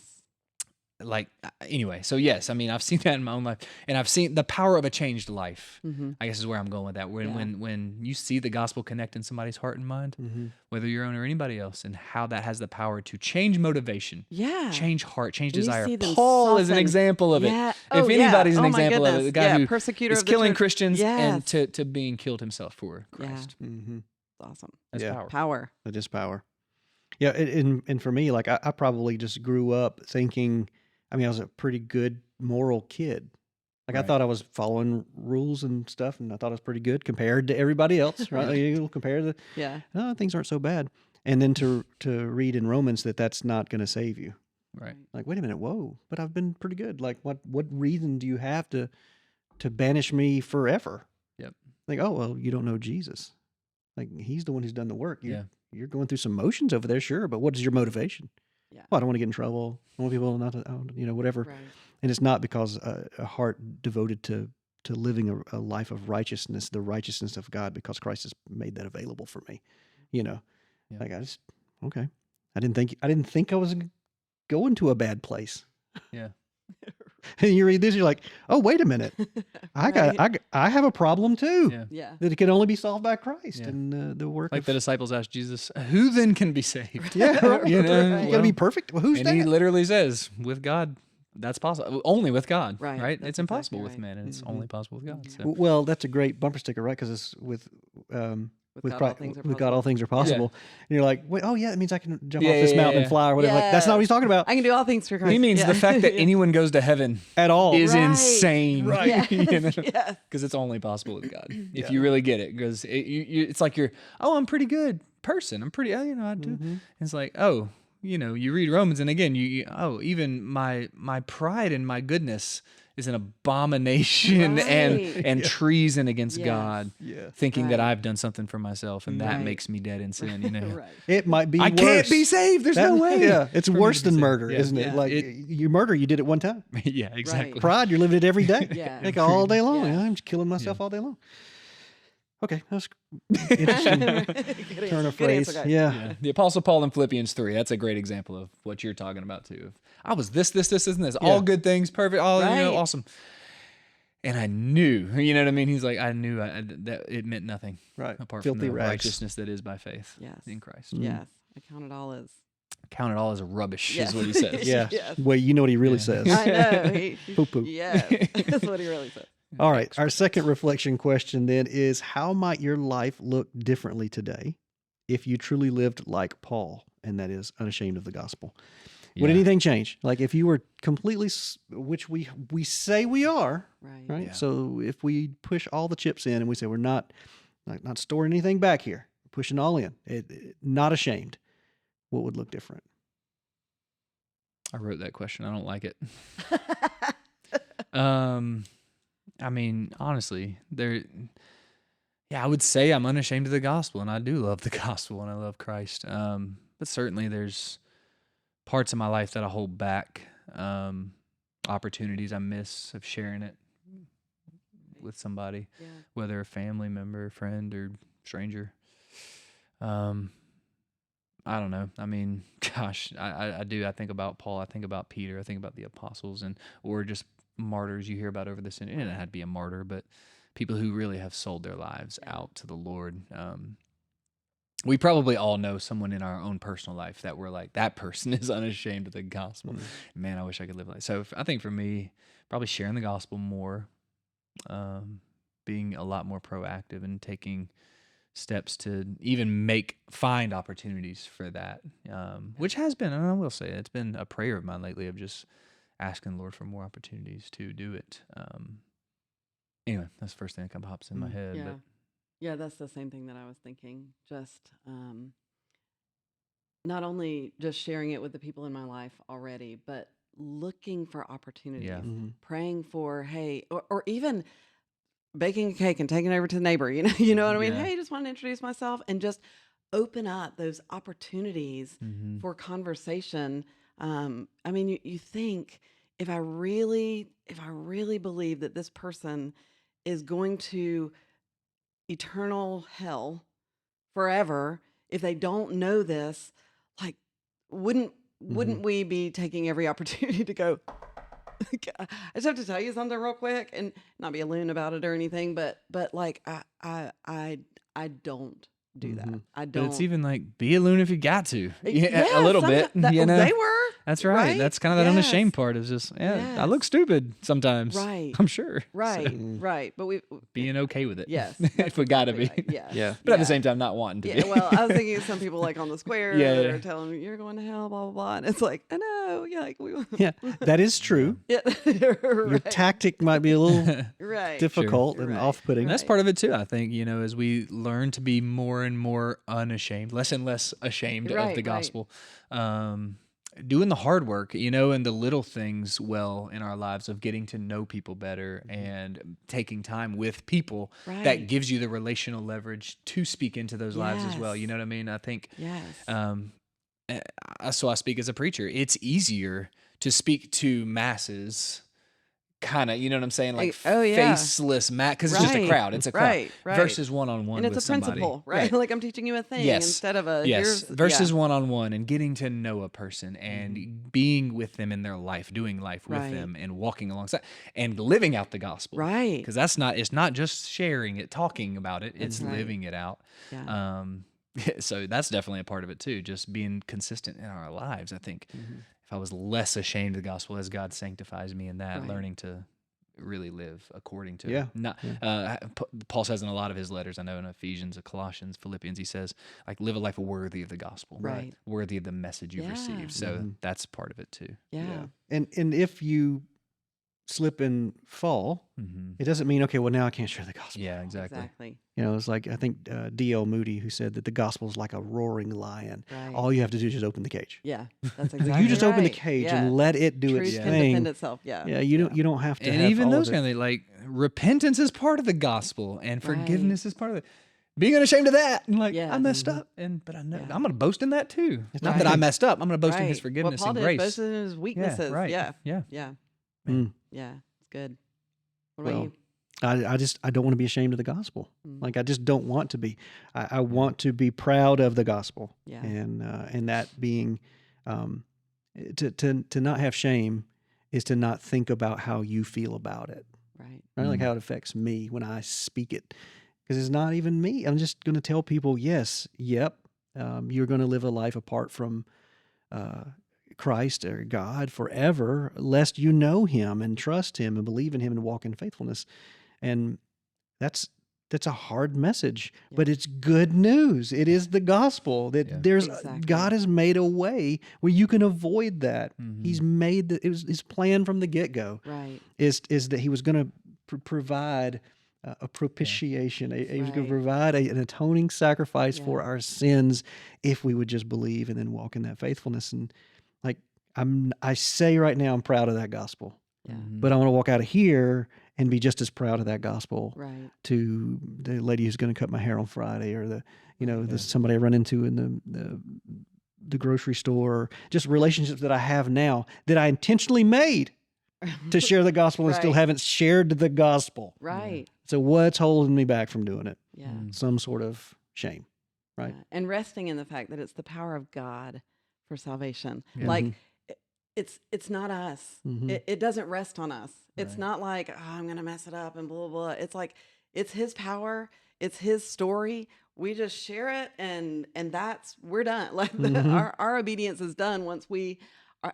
like, anyway, so yes, I mean, I've seen that in my own life, and I've seen the power of a changed life. I guess is where I'm going with that. When you see the gospel connect in somebody's heart and mind, whether your own or anybody else, and how that has the power to change motivation, Yeah. change heart, change When you desire. see them Paul is an soften. example of Yeah. it. Oh, If yeah. anybody's an Oh, my example of it, goodness. the guy Yeah, who persecutor is of the killing church. Christians and Yes. to being killed himself for Yeah. Christ. It's awesome. That's Yeah. power. Power. That is power. Yeah, and for me, like I probably just grew up thinking, I mean, I was a pretty good moral kid. Like I Right. thought I was following rules and stuff, and I thought I was pretty good compared to everybody else, right? You compare the, Yeah. oh, things aren't so bad. And then to read in Romans that that's not going to save you. Right. Like, wait a minute, whoa! But I've been pretty good. Like, what reason do you have to banish me forever? Yep. Like, oh well, you don't know Jesus. Like he's the one who's done the work. You're going through some motions over there, sure, but what is your motivation? Yeah. Well, I don't want to get in trouble. I want people not to, whatever. Right. And it's not because a heart devoted to living a life of righteousness, the righteousness of God, because Christ has made that available for me. Yeah. Like okay. I didn't think I was going to a bad place. Yeah. And you read this, you're like, oh, wait a minute. Right. I have a problem too. Yeah. Yeah. That it can only be solved by Christ Yeah. and the work Like of the disciples asked Jesus, who then can be saved? Yeah, right. You know, You got to be perfect. Well, who's And that? he literally says, with God, that's possible. Only with God, Right. right? That's It's impossible exactly with right. man, and it's only possible with God. So. Well, that's a great bumper sticker, right? Because it's with God, all Christ, things are with God, all possible. things are possible. And you're like, wait, oh yeah, that means I can jump off this Yeah, mountain yeah, and fly or whatever. Like, that's not what he's talking about I can do all things through Christ. He means Yeah. the fact that Yeah. anyone goes to heaven at all. is Right. insane, Right. Yes. Yes. Because it's only possible with God. If you really get it, because it's like I'm a pretty good person. I'm pretty, I do. It's like, you read Romans, and again, even my pride and my goodness is an abomination and Right. treason against Yes. God, Yeah. thinking that Right. I've done something for myself, and that Right. makes me dead in sin. You know, Right. It might be I worse. can't be saved. There's no way. Yeah, it's for me worse to be than saved. murder, Yeah. isn't it? Yeah. Like you murder, you did it one time. Yeah, exactly. Pride, you're living it every day. Yeah. Like all day long. Yeah. I'm just killing myself all day long. Okay, that's Good interesting answer. turn of Good answer, phrase. guys. Yeah. The Apostle Paul in Philippians 3, that's a great example of what you're talking about too. I was this, and this. All good things, perfect, all Right. awesome. And I knew, you know what I mean? He's like, I knew that it meant nothing Right. apart Filthy from the rags. righteousness that is by faith Yes. in Christ. Yes. I count it all as. Count it all as rubbish, Yes. is what he says. Yeah. Yes. Well, you know what he really says. I know. Poo-poo. Yes. That's what he really said. All right. Our second reflection question then is, how might your life look differently today if you truly lived like Paul, and that is unashamed of the gospel? Would Yeah. anything change? Like if you were completely, which we say we are, Right. right? Yeah. So if we push all the chips in and we say we're not storing anything back here, pushing all in, not ashamed, what would look different? I wrote that question. I don't like it. I mean, honestly, I would say I'm unashamed of the gospel, and I do love the gospel, and I love Christ. But certainly there's parts of my life that I hold back, opportunities I miss of sharing it with somebody, Yeah. whether a family member, friend, or stranger. I don't know. I mean, gosh, I do. I think about Paul. I think about Peter. I think about the apostles, or just martyrs you hear about over this. And it had to be a martyr, but people who really have sold their lives out to the Lord. We probably all know someone in our own personal life that we're like, that person is unashamed of the gospel. Man, I wish I could live like that. So I think for me, probably sharing the gospel more, being a lot more proactive and taking steps to even find opportunities for that, which has been, and I will say, it's been a prayer of mine lately of just asking the Lord for more opportunities to do it. Anyway, that's the first thing that kind of pops in my head. Yeah. But Yeah, that's the same thing that I was thinking. Just not only just sharing it with the people in my life already, but looking for opportunities, Yeah. praying for, hey, or even baking a cake and taking it over to the neighbor, you know what I mean? Yeah. Hey, just want to introduce myself and just open up those opportunities for conversation. I mean, you think if I really believe that this person is going to eternal hell forever if they don't know this, like wouldn't we be taking every opportunity to go, I just have to tell you something real quick and not be a loon about it or anything, but like I don't do that. I But don't. it's even like, be a loon if you got to. Yeah, a little bit. You know? They were. That's right. right? That's kind of that Yes. unashamed part is just, I Yes. look stupid sometimes. Right. I'm sure. Right. So, Right. But being okay with it. yes. if we got to be. Exactly right. Yes. Yeah. But at the same time, not wanting to Yeah, be. well, I was thinking of some people like on the square Yeah, or yeah. telling me you're going to hell, blah, blah, blah. And it's like, I know. Yeah, like we Yeah, that is true. Yeah. Your right. tactic might be a little Right. difficult and Right. off-putting. And that's Right. part of it too, I think, as we learn to be more and more unashamed, less and less ashamed of Right, the right. gospel. Doing the hard work, and the little things well in our lives of getting to know people better and taking time with people that Right. gives you the relational leverage to speak into those lives as well. Yes. You know what I mean? I think, Yes. so I speak as a preacher. It's easier to speak to masses, kind of, you know what I'm saying? Like Oh, yeah. faceless because it's just a Right. crowd. It's a crowd Right. Right. versus one-on-one and it's with a somebody. principle, right? Like I'm teaching you a thing Yes. instead of a Yes, here's versus yeah. one-on-one and getting to know a person and being with them in their life, doing life with Right. them and walking alongside and living out the gospel. Right. Because it's not just sharing it, talking about it, it's right. living it out. Yeah. So that's definitely a part of it too, just being consistent in our lives. I think if I was less ashamed of the gospel as God sanctifies me in that, Right. learning to really live according to Yeah. not Paul says in a lot of his letters, I know in Ephesians, Colossians, Philippians, he says like live a life worthy of the gospel, Right. worthy of the message you've Yeah. received. So that's part of it too. Yeah. And if you slip and fall, it doesn't mean, okay, well, now I can't share the gospel. Yeah, exactly. Exactly. You know, it's like, I think D.L. Moody, who said that the gospel is like a roaring lion. Right. All you have to do is just open the cage. Yeah, that's Like, exactly you just open the right. cage Yeah. and let it do Truth its can thing. defend itself. Yeah. Yeah, you don't have to And have even all those of it. kind of like repentance is part of the gospel, and forgiveness is part of it. Being unashamed of that, and like I Yes. messed up, but I know Yeah. I'm going to boast in that too. It's not Right. that I messed up. I'm going to boast in His Right. forgiveness what Paul and did, grace. boasted in his weaknesses. right. Yeah. Yeah. Yeah. Mm. Yeah. It's good. What about Well, you? I don't want to be ashamed of the gospel. Mm. Like, I just don't want to be. I want to be proud of the gospel. Yeah. And that being, to not have shame is to not think about how you feel about it. Right. Right? Like how it affects me when I speak it, because it's not even me. I'm just going to tell people, yes, yep, you're going to live a life apart from Christ or God forever, lest you know Him and trust Him and believe in Him and walk in faithfulness. And that's a hard message, but it's good news. It is the gospel that there's Exactly. God has made a way where you can avoid that. Mhm. He's made it was His plan from the get-go Right. is that He was going to provide a propitiation. He was going Right. to provide an atoning sacrifice Yeah. for our sins if we would just believe and then walk in that faithfulness. And like I say right now, I'm proud of that gospel, Yeah. but I want to walk out of here and be just as proud of that gospel Right. to the lady who's going to cut my hair on Friday, or the somebody I run into in the grocery store, or just relationships that I have now that I intentionally made to share the gospel and still Right. haven't shared the gospel. Right. So what's holding me back from doing it? Yeah. Some sort of shame, right? Yeah. And resting in the fact that it's the power of God for salvation. Yeah. Like it's not us. Mhm. It doesn't rest on us. It's Right. not like, oh, I'm gonna mess it up and blah blah blah. It's like it's His power. It's His story. We just share it, and that's we're done. Like Mhm. our obedience is done once we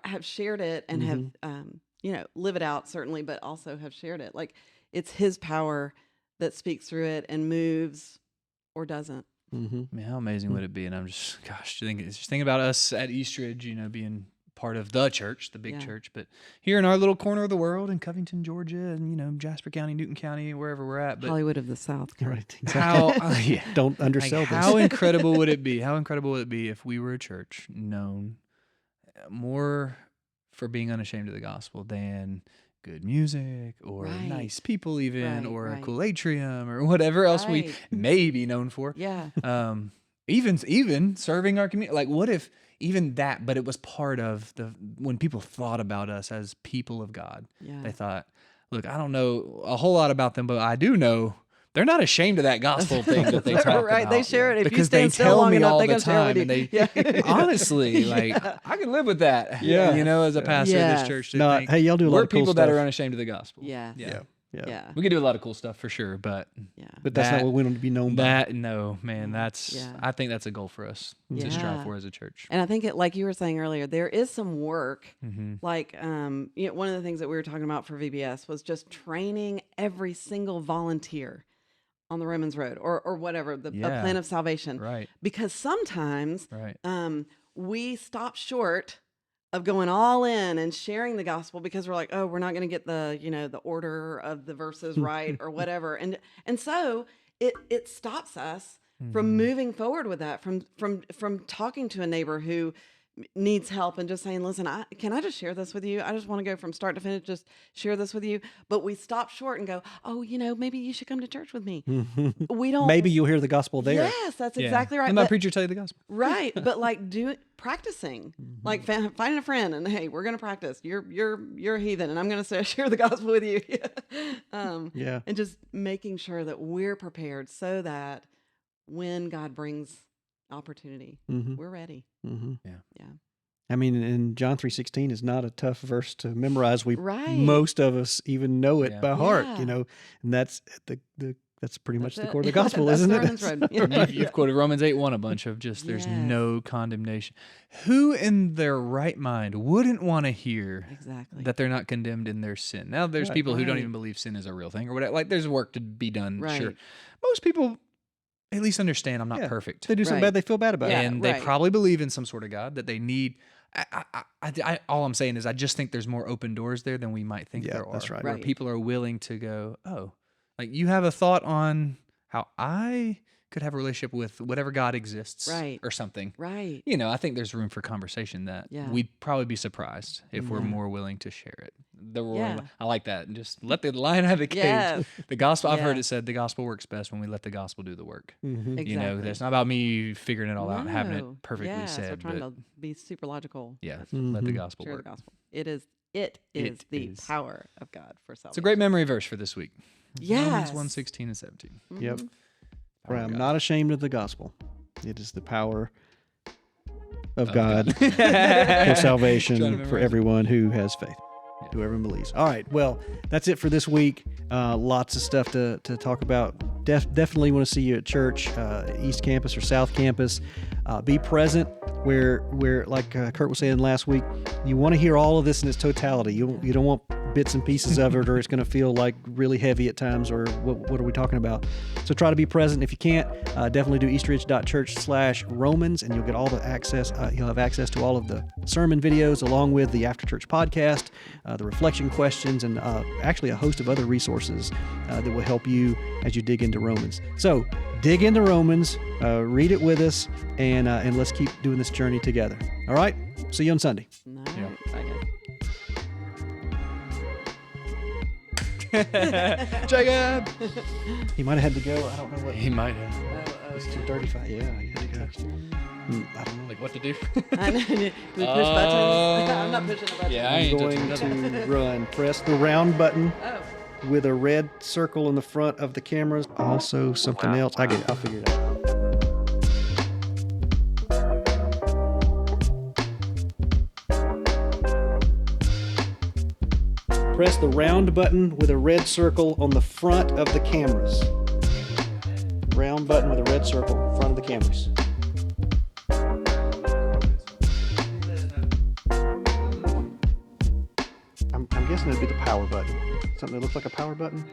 have shared it and have live it out certainly, but also have shared it. Like it's His power that speaks through it and moves or doesn't. Mm-hmm. I mean, how amazing would it be? And I'm just thinking about us at Eastridge, being part of the church, the big Yeah. church, but here in our little corner of the world in Covington, Georgia, and Jasper County, Newton County, wherever we're at. But Hollywood of the South. Right. how Don't like, undersell how this. incredible would it be? How incredible would it be if we were a church known more for being unashamed of the gospel than good music or Right. nice people, even Right, or a right. cool atrium or whatever else we Right. may be known for. Yeah. Even serving our community. Like, what if even that? But it was part of when people thought about us as people of God. Yeah. They thought, look, I don't know a whole lot about them, but I do know they're not ashamed of that gospel thing that they talk right. about. They share it. If you because stand they still tell long me enough, all they the can share it time, with and you. they Yeah. honestly, like, I can live with that. Yeah. As a pastor of Yes. this church, to No, think hey, y'all do a lot we're of cool people that stuff. are unashamed of the gospel. Yes. Yeah. Yeah. We could do a lot of cool stuff for sure, but Yeah. But that's not what we want to be known by. that no, man, that's Yeah. I think that's a goal for us to Yeah. strive for as a church. And I think like you were saying earlier, there is some work. Mm-hmm. Like, one of the things that we were talking about for VBS was just training every single volunteer on the Romans Road or whatever, a Yeah. plan of salvation. Right. Because sometimes Right. we stop short of going all in and sharing the gospel because we're like, oh, we're not going to get the order of the verses right or whatever. And so it stops us from moving forward with that, from talking to a neighbor who needs help and just saying, listen, can I just share this with you? I just want to go from start to finish, just share this with you. But we stop short and go, oh, maybe you should come to church with me. We don't. Maybe you'll hear the gospel there. Yes, that's exactly right. Let my But- preacher tell you the gospel. Right, but like practicing, like finding a friend and hey, we're gonna practice. You're a heathen, and I'm gonna share the gospel with you. Yeah. And just making sure that we're prepared so that when God brings opportunity, Mm-hmm. we're ready. Mm-hmm. Yeah, I mean, and John 3:16 is not a tough verse to memorize. Right. Most of us even know it Yeah. by heart, Yeah. and that's that's pretty much That's the it. core of the gospel, That's isn't the it? Romans Road. Yeah. Right. You've quoted Romans 8:1 a bunch of just there's Yes. no condemnation. Who in their right mind wouldn't want to hear Exactly. that they're not condemned in their sin? Now, there's Right. people who don't Right. even believe sin is a real thing or whatever. Like, there's work to be done, sure. Right. Most people at least understand I'm not Yeah. perfect. They do something Right. bad, they feel bad about Yeah. it. And they right. probably believe in some sort of God that they need. all I'm saying is I just think there's more open doors there than we might think Yeah, there are. that's right. Where Right. people are willing to go, oh, like you have a thought on how I could have a relationship with whatever God exists Right. or something. Right. I think there's room for conversation that Yeah. we'd probably be surprised if we're Yeah. more willing to share it. Yeah. I like that. And just let the lion out of the cage. Yes. The gospel, I've heard Yeah. it said, the gospel works best when we let the gospel do the work. Mhm. Exactly. It's not about me figuring it all out and having it No. perfectly Yes, we're said. trying But to be super logical. yeah, Let's let the Mhm. gospel share the work. gospel. It is It the is. power of God for salvation. It's a great memory verse for this week. Yes. Romans 1:16 and 17. Yep. Mhm. For I Power of am God. not ashamed of the gospel. It is the power of Of God God. for Trying to salvation for memorize it. everyone who has faith, Yeah. whoever believes. All right. Well, that's it for this week. Lots of stuff to talk about. Definitely want to see you at church, East Campus or South Campus. Be present where like Kurt was saying last week, you want to hear all of this in its totality. You don't want bits and pieces of it, or it's going to feel like really heavy at times, or what are we talking about? So try to be present. If you can't, definitely do eastridge.church/Romans, and you'll get all the access. You'll have access to all of the sermon videos, along with the After Church podcast, the reflection questions, and actually a host of other resources that will help you as you dig into Romans. So dig into Romans, read it with us, and let's keep doing this journey together. All right? See you on Sunday. All Yeah. right. Bye, guys. Jacob! He might have had to go. I don't know what. He might have. It's 2:35. Yeah, he had to go. I don't know. Like what to do? I know. Do we push buttons? I'm not pushing the button. Yeah, I I'm ain't going touching to run. Press the round button Oh. with a red circle in the front of the cameras. Also, something else. I'll figure it out. Press the round button with a red circle on the front of the cameras. Round button with a red circle, front of the cameras. I'm guessing it'd be the power button. Something that looks like a power button.